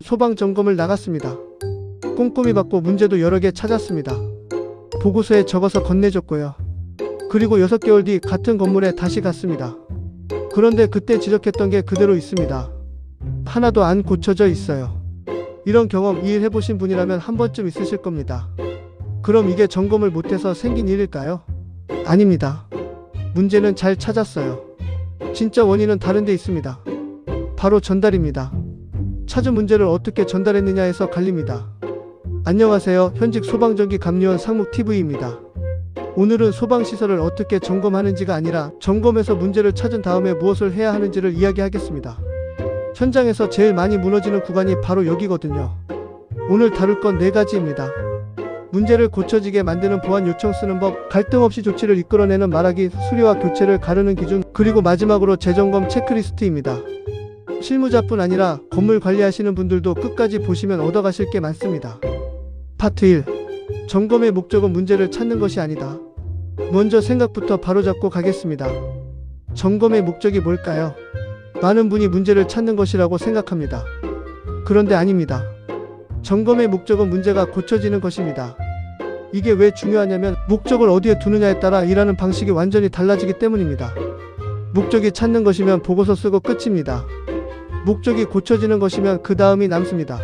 소방 점검을 나갔습니다. 꼼꼼히 받고 문제도 여러 개 찾았습니다. 보고서에 적어서 건네줬고요. 그리고 6개월 뒤 같은 건물에 다시 갔습니다. 그런데 그때 지적했던 게 그대로 있습니다. 하나도 안 고쳐져 있어요. 이런 경험 이 일 해보신 분이라면 한 번쯤 있으실 겁니다. 그럼 이게 점검을 못해서 생긴 일일까요? 아닙니다. 문제는 잘 찾았어요. 진짜 원인은 다른 데 있습니다. 바로 전달입니다. 찾은 문제를 어떻게 전달했느냐에서 갈립니다. 안녕하세요. 현직 소방전기 감리원 상묵TV입니다. 오늘은 소방시설을 어떻게 점검하는지가 아니라 점검해서 문제를 찾은 다음에 무엇을 해야 하는지를 이야기하겠습니다. 현장에서 제일 많이 무너지는 구간이 바로 여기거든요. 오늘 다룰 건 4가지입니다. 문제를 고쳐지게 만드는 보완 요청 쓰는 법, 갈등 없이 조치를 이끌어내는 말하기, 수리와 교체를 가르는 기준, 그리고 마지막으로 재점검 체크리스트입니다. 실무자뿐 아니라 건물 관리하시는 분들도 끝까지 보시면 얻어가실 게 많습니다. 파트 1. 점검의 목적은 문제를 찾는 것이 아니다. 먼저 생각부터 바로잡고 가겠습니다. 점검의 목적이 뭘까요? 많은 분이 문제를 찾는 것이라고 생각합니다. 그런데 아닙니다. 점검의 목적은 문제가 고쳐지는 것입니다. 이게 왜 중요하냐면 목적을 어디에 두느냐에 따라 일하는 방식이 완전히 달라지기 때문입니다. 목적이 찾는 것이면 보고서 쓰고 끝입니다. 목적이 고쳐지는 것이면 그 다음이 남습니다.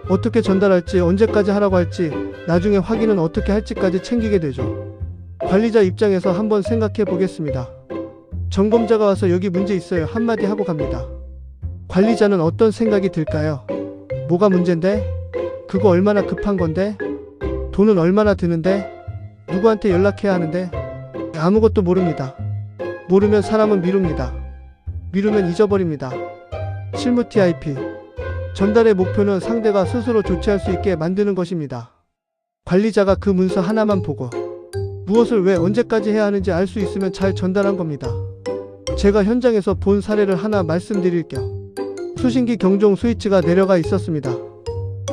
어떻게 전달할지, 언제까지 하라고 할지, 나중에 확인은 어떻게 할지까지 챙기게 되죠. 관리자 입장에서 한번 생각해 보겠습니다. 점검자가 와서 여기 문제 있어요 한마디 하고 갑니다. 관리자는 어떤 생각이 들까요? 뭐가 문제인데? 그거 얼마나 급한 건데? 돈은 얼마나 드는데? 누구한테 연락해야 하는데? 아무것도 모릅니다. 모르면 사람은 미룹니다. 미루면 잊어버립니다. 실무 TIP. 전달의 목표는 상대가 스스로 조치할 수 있게 만드는 것입니다. 관리자가 그 문서 하나만 보고 무엇을 왜 언제까지 해야 하는지 알 수 있으면 잘 전달한 겁니다. 제가 현장에서 본 사례를 하나 말씀드릴 겸 수신기 경종 스위치가 내려가 있었습니다.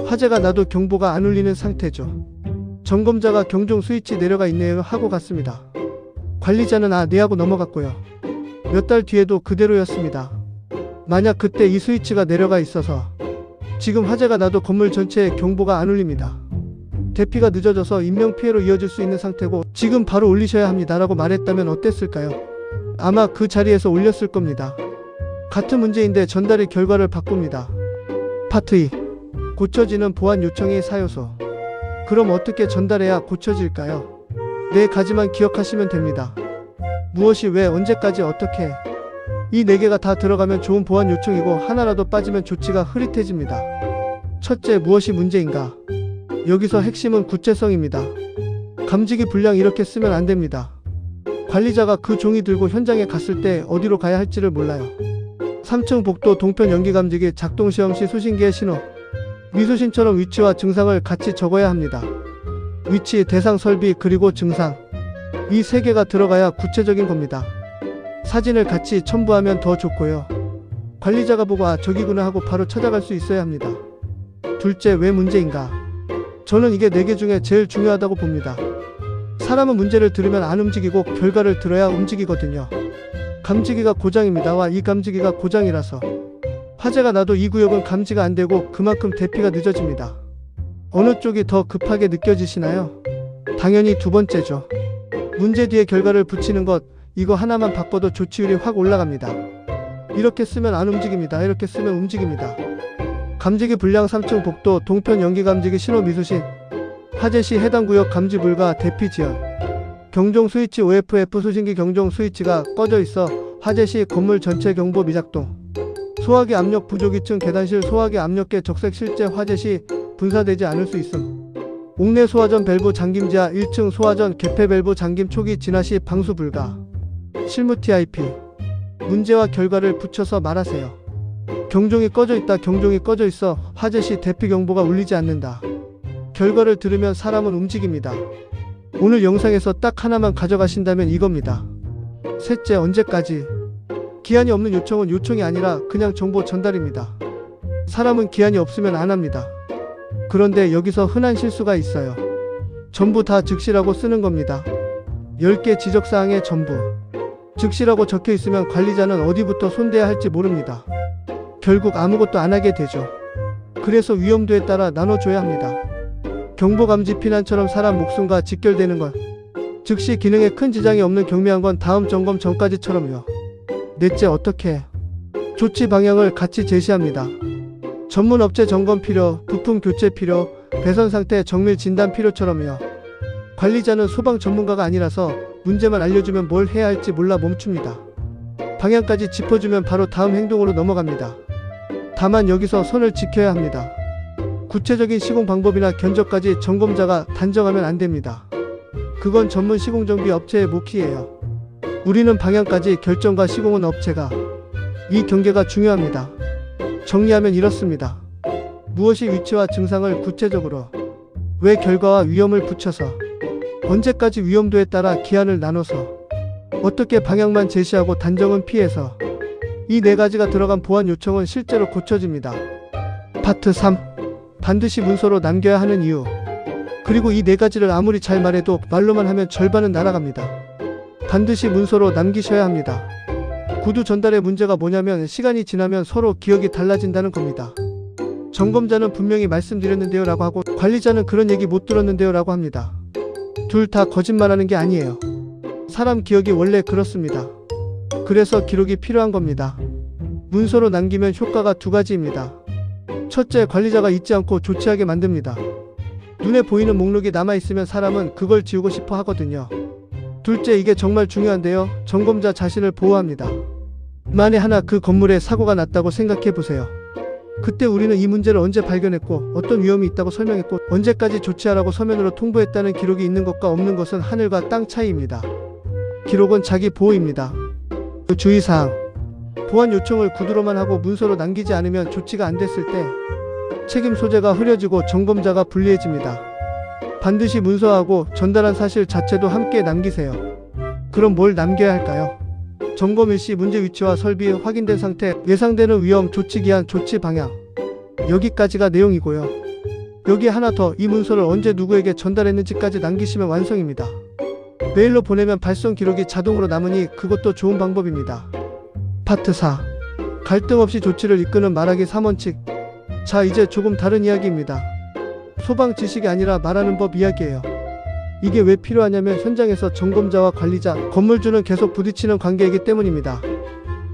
화재가 나도 경보가 안 울리는 상태죠. 점검자가 경종 스위치 내려가 있네요 하고 갔습니다. 관리자는 네 하고 넘어갔고요. 몇 달 뒤에도 그대로였습니다. 만약 그때 이 스위치가 내려가 있어서 지금 화재가 나도 건물 전체에 경보가 안 울립니다. 대피가 늦어져서 인명피해로 이어질 수 있는 상태고 지금 바로 올리셔야 합니다 라고 말했다면 어땠을까요? 아마 그 자리에서 올렸을 겁니다. 같은 문제인데 전달의 결과를 바꿉니다. 파트 2. 고쳐지는 보완 요청의 사요소. 그럼 어떻게 전달해야 고쳐질까요? 4가지만 기억하시면 됩니다. 무엇이 왜 언제까지 어떻게. 이 4개가 다 들어가면 좋은 보완 요청이고 하나라도 빠지면 조치가 흐릿해집니다. 첫째, 무엇이 문제인가? 여기서 핵심은 구체성입니다. 감지기 분량 이렇게 쓰면 안 됩니다. 관리자가 그 종이 들고 현장에 갔을 때 어디로 가야 할지를 몰라요. 3층 복도 동편 연기 감지기 작동 시험 시 수신기의 신호. 미수신처럼 위치와 증상을 같이 적어야 합니다. 위치, 대상 설비, 그리고 증상. 이 3개가 들어가야 구체적인 겁니다. 사진을 같이 첨부하면 더 좋고요. 관리자가 보고 저기구나 하고 바로 찾아갈 수 있어야 합니다. 둘째, 왜 문제인가? 저는 이게 4개 중에 제일 중요하다고 봅니다. 사람은 문제를 들으면 안 움직이고 결과를 들어야 움직이거든요. 감지기가 고장입니다. 이 감지기가 고장이라서 화재가 나도 이 구역은 감지가 안 되고 그만큼 대피가 늦어집니다. 어느 쪽이 더 급하게 느껴지시나요? 당연히 2번째죠. 문제 뒤에 결과를 붙이는 것, 이거 하나만 바꿔도 조치율이 확 올라갑니다. 이렇게 쓰면 안 움직입니다. 이렇게 쓰면 움직입니다. 감지기 분량 3층 복도 동편 연기 감지기 신호 미수신. 화재 시 해당 구역 감지 불가 대피 지연. 경종 스위치 OFF 수신기 경종 스위치가 꺼져 있어 화재 시 건물 전체 경보 미작동. 소화기 압력 부족 2층 계단실 소화기 압력계 적색 실제 화재 시 분사되지 않을 수 있음. 옥내 소화전 밸브 잠김 지하 1층 소화전 개폐 밸브 잠김 초기 진화 시 방수 불가. 실무 TIP. 문제와 결과를 붙여서 말하세요. 경종이 꺼져 있다. 경종이 꺼져 있어 화재 시 대피 경보가 울리지 않는다. 결과를 들으면 사람은 움직입니다. 오늘 영상에서 딱 하나만 가져가신다면 이겁니다. 셋째, 언제까지. 기한이 없는 요청은 요청이 아니라 그냥 정보 전달입니다. 사람은 기한이 없으면 안 합니다. 그런데 여기서 흔한 실수가 있어요. 전부 다 즉시라고 쓰는 겁니다. 10개 지적사항의 전부 즉시라고 적혀 있으면 관리자는 어디부터 손대야 할지 모릅니다. 결국 아무것도 안 하게 되죠. 그래서 위험도에 따라 나눠줘야 합니다. 경보감지 피난처럼 사람 목숨과 직결되는 것, 즉시 기능에 큰 지장이 없는 경미한 건 다음 점검 전까지처럼요. 넷째, 어떻게 해? 조치 방향을 같이 제시합니다. 전문 업체 점검 필요, 부품 교체 필요, 배선 상태 정밀 진단 필요처럼요. 관리자는 소방 전문가가 아니라서 문제만 알려주면 뭘 해야 할지 몰라 멈춥니다. 방향까지 짚어주면 바로 다음 행동으로 넘어갑니다. 다만 여기서 선을 지켜야 합니다. 구체적인 시공 방법이나 견적까지 점검자가 단정하면 안 됩니다. 그건 전문 시공정비 업체의 몫이에요. 우리는 방향까지, 결정과 시공은 업체가. 이 경계가 중요합니다. 정리하면 이렇습니다. 무엇이 위치와 증상을 구체적으로, 왜 결과와 위험을 붙여서, 언제까지 위험도에 따라 기한을 나눠서, 어떻게 방향만 제시하고 단정은 피해서, 이 네 가지가 들어간 보완 요청은 실제로 고쳐집니다. 파트 3. 반드시 문서로 남겨야 하는 이유. 그리고 이 네 가지를 아무리 잘 말해도 말로만 하면 절반은 날아갑니다. 반드시 문서로 남기셔야 합니다. 구두 전달의 문제가 뭐냐면 시간이 지나면 서로 기억이 달라진다는 겁니다. 점검자는 분명히 말씀드렸는데요 라고 하고 관리자는 그런 얘기 못 들었는데요 라고 합니다. 둘 다 거짓말하는 게 아니에요. 사람 기억이 원래 그렇습니다. 그래서 기록이 필요한 겁니다. 문서로 남기면 효과가 두 가지입니다. 첫째, 관리자가 잊지 않고 조치하게 만듭니다. 눈에 보이는 목록이 남아있으면 사람은 그걸 지우고 싶어 하거든요. 둘째, 이게 정말 중요한데요. 점검자 자신을 보호합니다. 만에 하나 그 건물에 사고가 났다고 생각해 보세요. 그때 우리는 이 문제를 언제 발견했고 어떤 위험이 있다고 설명했고 언제까지 조치하라고 서면으로 통보했다는 기록이 있는 것과 없는 것은 하늘과 땅 차이입니다. 기록은 자기 보호입니다. 주의사항. 보완 요청을 구두로만 하고 문서로 남기지 않으면 조치가 안 됐을 때 책임 소재가 흐려지고 점검자가 불리해집니다. 반드시 문서하고 전달한 사실 자체도 함께 남기세요. 그럼 뭘 남겨야 할까요? 점검 일시 문제 위치와 설비, 확인된 상태, 예상되는 위험, 조치 기한, 조치 방향. 여기까지가 내용이고요. 여기에 하나 더, 이 문서를 언제 누구에게 전달했는지까지 남기시면 완성입니다. 메일로 보내면 발송 기록이 자동으로 남으니 그것도 좋은 방법입니다. 파트 4. 갈등 없이 조치를 이끄는 말하기 3원칙. 자, 이제 조금 다른 이야기입니다. 소방 지식이 아니라 말하는 법 이야기예요. 이게 왜 필요하냐면 현장에서 점검자와 관리자, 건물주는 계속 부딪히는 관계이기 때문입니다.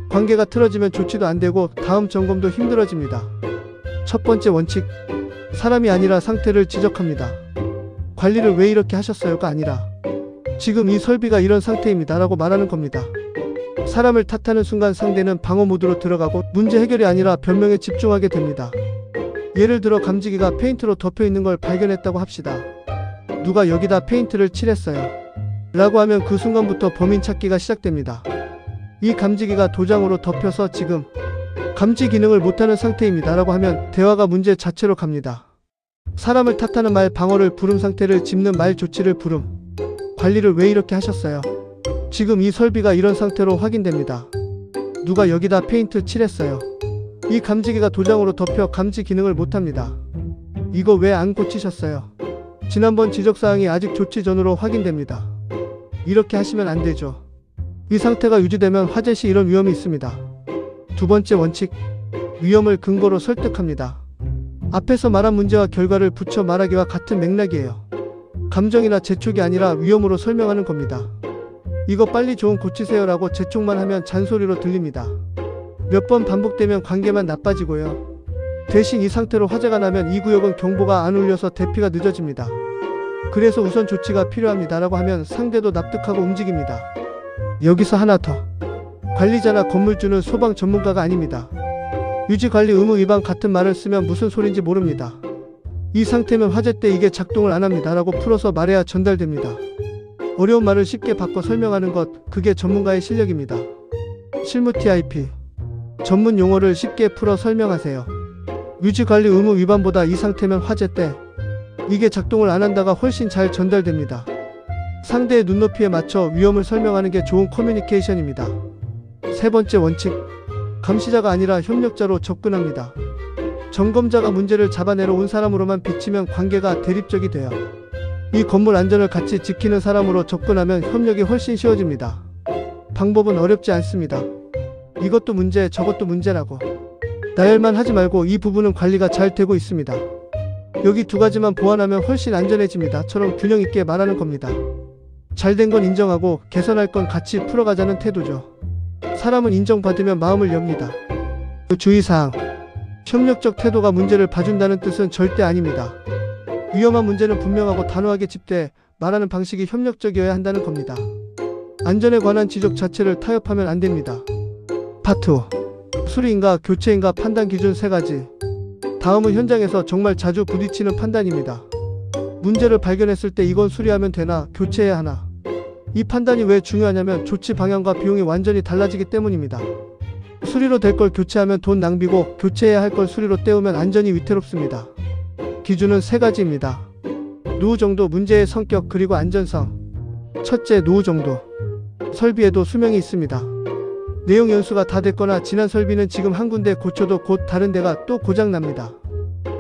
관계가 틀어지면 조치도 안 되고 다음 점검도 힘들어집니다. 첫 번째 원칙. 사람이 아니라 상태를 지적합니다. 관리를 왜 이렇게 하셨어요가 아니라 지금 이 설비가 이런 상태입니다 라고 말하는 겁니다. 사람을 탓하는 순간 상대는 방어 모드로 들어가고 문제 해결이 아니라 변명에 집중하게 됩니다. 예를 들어 감지기가 페인트로 덮여 있는 걸 발견했다고 합시다. 누가 여기다 페인트를 칠했어요 라고 하면 그 순간부터 범인 찾기가 시작됩니다. 이 감지기가 도장으로 덮여서 지금 감지 기능을 못하는 상태입니다 라고 하면 대화가 문제 자체로 갑니다. 사람을 탓하는 말, 방어를 부름, 상태를 짚는 말, 조치를 부름. 관리를 왜 이렇게 하셨어요? 지금 이 설비가 이런 상태로 확인됩니다. 누가 여기다 페인트 칠했어요. 이 감지기가 도장으로 덮여 감지 기능을 못합니다. 이거 왜 안 고치셨어요? 지난번 지적사항이 아직 조치 전으로 확인됩니다. 이렇게 하시면 안 되죠. 이 상태가 유지되면 화재 시 이런 위험이 있습니다. 두 번째 원칙. 위험을 근거로 설득합니다. 앞에서 말한 문제와 결과를 붙여 말하기와 같은 맥락이에요. 감정이나 재촉이 아니라 위험으로 설명하는 겁니다. 이거 빨리 좀 고치세요 라고 재촉만 하면 잔소리로 들립니다. 몇 번 반복되면 관계만 나빠지고요. 대신 이 상태로 화재가 나면 이 구역은 경보가 안 울려서 대피가 늦어집니다. 그래서 우선 조치가 필요합니다 라고 하면 상대도 납득하고 움직입니다. 여기서 하나 더. 관리자나 건물주는 소방 전문가가 아닙니다. 유지관리 의무 위반 같은 말을 쓰면 무슨 소린지 모릅니다. 이 상태면 화재 때 이게 작동을 안 합니다 라고 풀어서 말해야 전달됩니다. 어려운 말을 쉽게 바꿔 설명하는 것, 그게 전문가의 실력입니다. 실무 TIP. 전문 용어를 쉽게 풀어 설명하세요. 유지관리 의무 위반보다 이 상태면 화재 때 이게 작동을 안 한다가 훨씬 잘 전달됩니다. 상대의 눈높이에 맞춰 위험을 설명하는 게 좋은 커뮤니케이션입니다. 세 번째 원칙. 감시자가 아니라 협력자로 접근합니다. 점검자가 문제를 잡아내러 온 사람으로만 비치면 관계가 대립적이 돼요. 이 건물 안전을 같이 지키는 사람으로 접근하면 협력이 훨씬 쉬워집니다. 방법은 어렵지 않습니다. 이것도 문제, 저것도 문제라고. 나열만 하지 말고 이 부분은 관리가 잘 되고 있습니다. 여기 두 가지만 보완하면 훨씬 안전해집니다. 처럼 균형 있게 말하는 겁니다. 잘된 건 인정하고 개선할 건 같이 풀어가자는 태도죠. 사람은 인정받으면 마음을 엽니다. 주의사항. 협력적 태도가 문제를 봐준다는 뜻은 절대 아닙니다. 위험한 문제는 분명하고 단호하게 짚되 말하는 방식이 협력적이어야 한다는 겁니다. 안전에 관한 지적 자체를 타협하면 안 됩니다. 파트 5. 수리인가 교체인가 판단 기준 3가지. 다음은 현장에서 정말 자주 부딪히는 판단입니다. 문제를 발견했을 때 이건 수리하면 되나 교체해야 하나. 이 판단이 왜 중요하냐면 조치 방향과 비용이 완전히 달라지기 때문입니다. 수리로 될 걸 교체하면 돈 낭비고 교체해야 할 걸 수리로 때우면 안전이 위태롭습니다. 기준은 3가지입니다. 노후 정도, 문제의 성격, 그리고 안전성. 첫째, 노후 정도. 설비에도 수명이 있습니다. 내용 연수가 다 됐거나 지난 설비는 지금 한 군데 고쳐도 곧 다른 데가 또 고장납니다.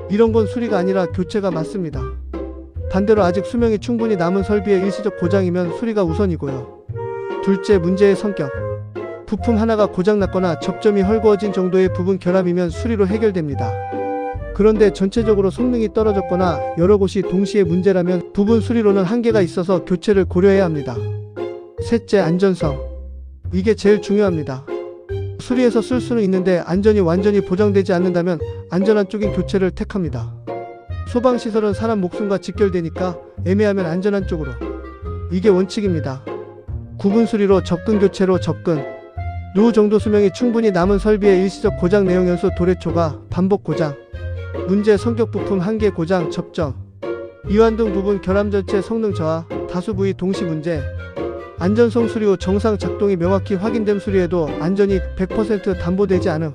이런 건 수리가 아니라 교체가 맞습니다. 반대로 아직 수명이 충분히 남은 설비의 일시적 고장이면 수리가 우선이고요. 둘째, 문제의 성격. 부품 하나가 고장났거나 접점이 헐거워진 정도의 부분 결함이면 수리로 해결됩니다. 그런데 전체적으로 성능이 떨어졌거나 여러 곳이 동시에 문제라면 부분 수리로는 한계가 있어서 교체를 고려해야 합니다. 셋째, 안전성. 이게 제일 중요합니다. 수리해서 쓸 수는 있는데 안전이 완전히 보장되지 않는다면 안전한 쪽인 교체를 택합니다. 소방시설은 사람 목숨과 직결되니까 애매하면 안전한 쪽으로. 이게 원칙입니다. 구분 수리로 접근, 교체로 접근. 노후 정도 수명이 충분히 남은 설비의 일시적 고장, 내용 연소, 도래 초과, 반복 고장. 문제 성격, 부품 한계 고장, 접점. 이완 등 부분 결함, 전체 성능 저하, 다수 부위 동시 문제. 안전성 수리 후 정상 작동이 명확히 확인됨. 수리에도 안전이 100% 담보되지 않음.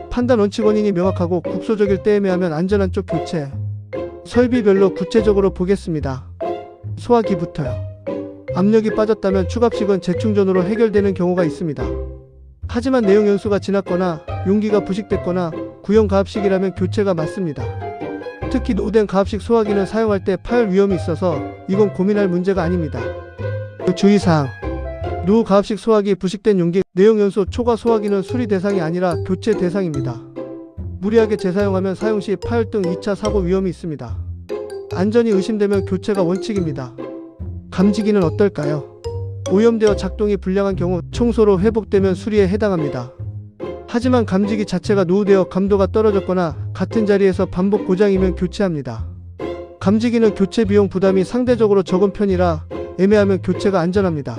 판단 원칙, 원인이 명확하고 국소적일 때 애매하면 안전한 쪽 교체. 설비별로 구체적으로 보겠습니다. 소화기부터요. 압력이 빠졌다면 추갑식은 재충전으로 해결되는 경우가 있습니다. 하지만 내용 연수가 지났거나 용기가 부식됐거나 구형 가압식이라면 교체가 맞습니다. 특히 노후된 가압식 소화기는 사용할 때 파열 위험이 있어서 이건 고민할 문제가 아닙니다. 주의사항. 노후 가압식 소화기 부식된 용기, 내용 연소 초과 소화기는 수리 대상이 아니라 교체 대상입니다. 무리하게 재사용하면 사용 시 파열 등 2차 사고 위험이 있습니다. 안전이 의심되면 교체가 원칙입니다. 감지기는 어떨까요? 오염되어 작동이 불량한 경우 청소로 회복되면 수리에 해당합니다. 하지만 감지기 자체가 노후되어 감도가 떨어졌거나 같은 자리에서 반복 고장이면 교체합니다. 감지기는 교체 비용 부담이 상대적으로 적은 편이라 애매하면 교체가 안전합니다.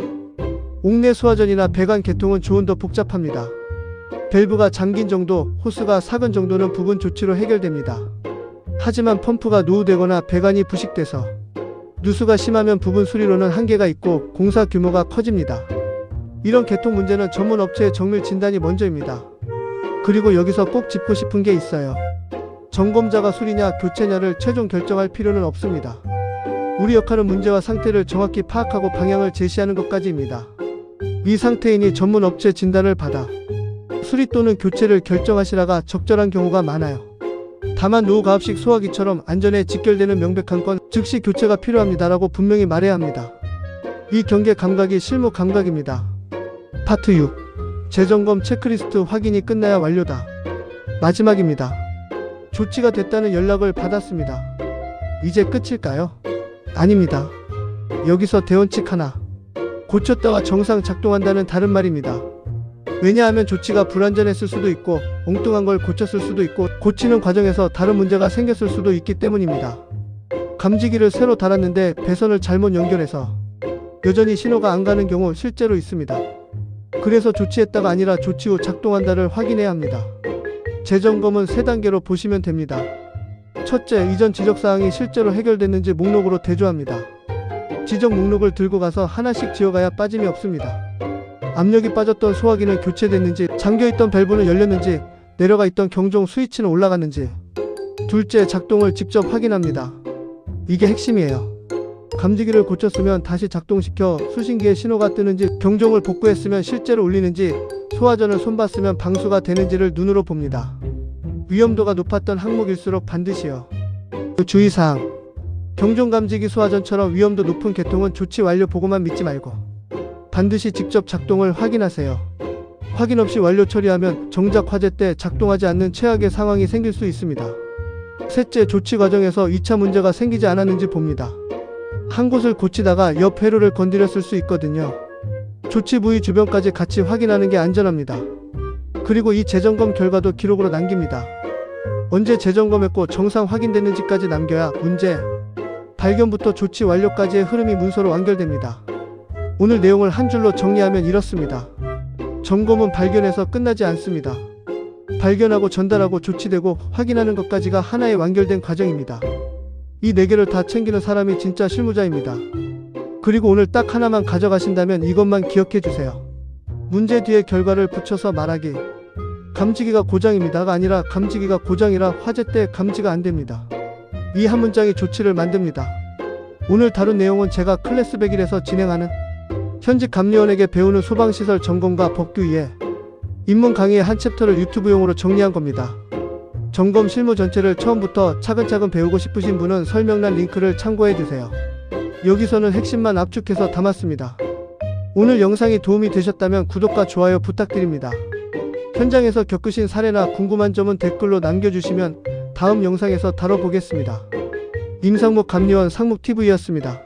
옥내 소화전이나 배관 개통은 조금 더 복잡합니다. 밸브가 잠긴 정도, 호스가 삭은 정도는 부분 조치로 해결됩니다. 하지만 펌프가 노후되거나 배관이 부식돼서 누수가 심하면 부분 수리로는 한계가 있고 공사 규모가 커집니다. 이런 개통 문제는 전문 업체의 정밀 진단이 먼저입니다. 그리고 여기서 꼭 짚고 싶은 게 있어요. 점검자가 수리냐 교체냐를 최종 결정할 필요는 없습니다. 우리 역할은 문제와 상태를 정확히 파악하고 방향을 제시하는 것까지입니다. 이 상태인이 전문 업체 진단을 받아 수리 또는 교체를 결정하시라가 적절한 경우가 많아요. 다만 노후 가압식 소화기처럼 안전에 직결되는 명백한 건 즉시 교체가 필요합니다라고 분명히 말해야 합니다. 이 경계 감각이 실무 감각입니다. 파트 6. 재점검 체크리스트 확인이 끝나야 완료다. 마지막입니다. 조치가 됐다는 연락을 받았습니다. 이제 끝일까요? 아닙니다. 여기서 대원칙 하나. 고쳤다와 정상 작동한다는 다른 말입니다. 왜냐하면 조치가 불완전했을 수도 있고 엉뚱한 걸 고쳤을 수도 있고 고치는 과정에서 다른 문제가 생겼을 수도 있기 때문입니다. 감지기를 새로 달았는데 배선을 잘못 연결해서 여전히 신호가 안 가는 경우 실제로 있습니다. 그래서 조치했다가 아니라 조치 후 작동한다를 확인해야 합니다. 재점검은 3단계로 보시면 됩니다. 첫째, 이전 지적사항이 실제로 해결됐는지 목록으로 대조합니다. 지적 목록을 들고 가서 하나씩 지워가야 빠짐이 없습니다. 압력이 빠졌던 소화기는 교체됐는지, 잠겨있던 밸브는 열렸는지, 내려가 있던 경종 스위치는 올라갔는지. 둘째, 작동을 직접 확인합니다. 이게 핵심이에요. 감지기를 고쳤으면 다시 작동시켜 수신기에 신호가 뜨는지, 경종을 복구했으면 실제로 울리는지, 소화전을 손봤으면 방수가 되는지를 눈으로 봅니다. 위험도가 높았던 항목일수록 반드시요. 주의사항. 경종감지기 소화전처럼 위험도 높은 계통은 조치 완료 보고만 믿지 말고 반드시 직접 작동을 확인하세요. 확인 없이 완료 처리하면 정작 화재 때 작동하지 않는 최악의 상황이 생길 수 있습니다. 셋째, 조치 과정에서 2차 문제가 생기지 않았는지 봅니다. 한 곳을 고치다가 옆 회로를 건드렸을 수 있거든요. 조치 부위 주변까지 같이 확인하는 게 안전합니다. 그리고 이 재점검 결과도 기록으로 남깁니다. 언제 재점검했고 정상 확인됐는지까지 남겨야 문제 발견부터 조치 완료까지의 흐름이 문서로 완결됩니다. 오늘 내용을 한 줄로 정리하면 이렇습니다. 점검은 발견에서 끝나지 않습니다. 발견하고 전달하고 조치되고 확인하는 것까지가 하나의 완결된 과정입니다. 이 4개를 다 챙기는 사람이 진짜 실무자입니다. 그리고 오늘 딱 하나만 가져가신다면 이것만 기억해 주세요. 문제 뒤에 결과를 붙여서 말하기. 감지기가 고장입니다가 아니라 감지기가 고장이라 화재 때 감지가 안 됩니다. 이 한 문장이 조치를 만듭니다. 오늘 다룬 내용은 제가 클래스 101에서 진행하는 현직 감리원에게 배우는 소방시설 점검과 법규 이해, 입문 강의의 한 챕터를 유튜브용으로 정리한 겁니다. 점검 실무 전체를 처음부터 차근차근 배우고 싶으신 분은 설명란 링크를 참고해주세요. 여기서는 핵심만 압축해서 담았습니다. 오늘 영상이 도움이 되셨다면 구독과 좋아요 부탁드립니다. 현장에서 겪으신 사례나 궁금한 점은 댓글로 남겨주시면 다음 영상에서 다뤄보겠습니다. 임상목 감리원 상목TV였습니다.